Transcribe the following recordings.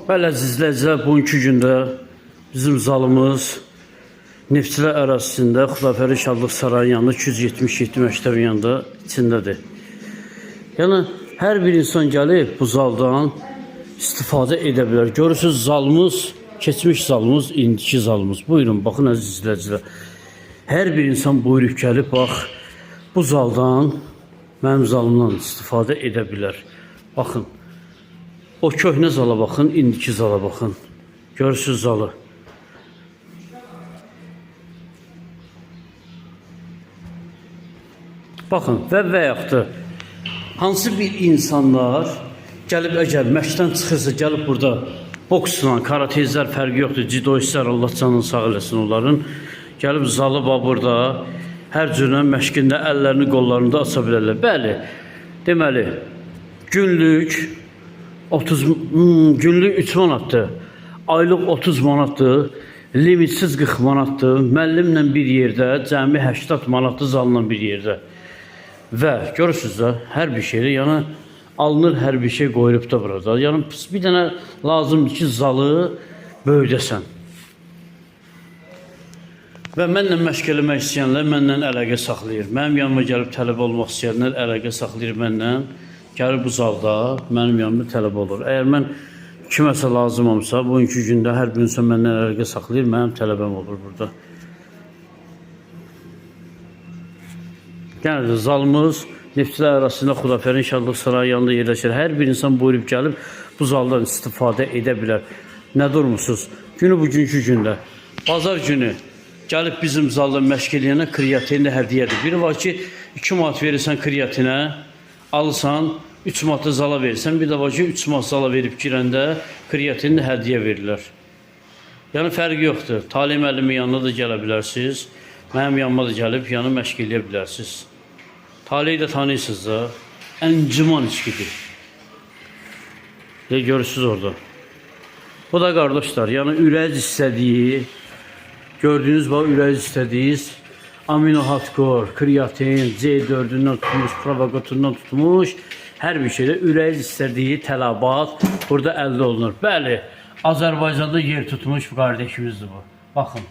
Bəli, əzizləyicilər, bugünkü gündə bizim zalımız Neftçilər ərazisində Xudafəri Şadlıq Sarayının yanında 277 məktəbin yanında içindədir. Yəni, hər bir insan gəlib bu zaldan istifadə edə bilər. Görürsünüz, zalımız, keçmiş zalımız, indiki zalımız. Buyurun, baxın əzizləyicilər. Hər bir insan buyurub gəlib, bax, bu zaldan, mənim zalımdan istifadə edə bilər. Baxın. O köhnə zala baxın, indiki zala baxın. Görürsünüz zalı. Baxın, və yaxud hansı bir insanlar gəlib, əgər məşqdən çıxırsa, gəlib burada boksla, karatezlər fərqi yoxdur, cidoistlər, Allah canını sağ eləsin onların. Gəlib zalı burada, hər cürlə məşqində əllərini, qollarını da aça bilərlər. Bəli, deməli, günlük 3 manatdır, aylıq 30 manatdır, limitsiz 40 manatdır, müəllimlə bir yerdə, cəmi 80 manatdır zalla bir yerdə. Və görürsünüz də, hər bir şeydə, yəni alınır, hər bir şey qoyulub da burada. Yəni bir dənə lazımdır ki, zalı böyüdəsən. Və mənlə məşq eləmək istəyənlər mənlə əlaqə saxlayır. Mənim yanıma gəlib tələbə olmaq istəyənlər əlaqə saxlayır mənlə. Gəlir bu zalda mənim yanımda tələbə olur. Əgər mən kiməsə lazımamsa, bugünkü gündə hər bir insan məndən əlaqə saxlayır, mənim tələbəm olur burada. Yəni zalımız Neftçilər arasında Xudafərin Şadlıq Sarayı yanında yerləşir. Hər bir insan buyurub gəlib bu zaldan istifadə edə bilər. Nə durmusunuz? Günü bugünkü gündə, bazar günü gəlib bizim zalda məşq eləyənə kreatin də hədiyyədir. Biri var ki, 2 manat verirsən kreatinə, alırsan, 3 manatı zala verirsən, bir də var ki, 3 manat zala verib girəndə kreatinini hədiyyə verirlər. Yəni, fərqi yoxdur. Talih müəllimin yanına da gələ bilərsiniz, mənim yanıma da gəlib, yanı məşq eləyə bilərsiniz. Talihi də tanıyırsınız da, ənciman içkidir. Görürsünüz orada. Bu da qardaşlar, yəni ürəyiz istədiyi, gördüyünüz bax, ürəyiz istədiyiniz, amino hardcore, kreatin, C4-ündən tutmuş, provokatorundan tutmuş, hər bir şeydə ürəyiz istədiyi tələbat burada əldə olunur. Bəli, Azərbaycanda yer tutmuş bir qardeşimizdir bu. Baxın.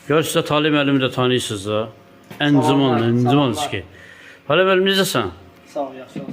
Görürsünüz, Talih müəllimi də tanıyırsınız da. Ənciman içki. Talih müəllim, necəsən? Sağ ol, yaxşı olsun.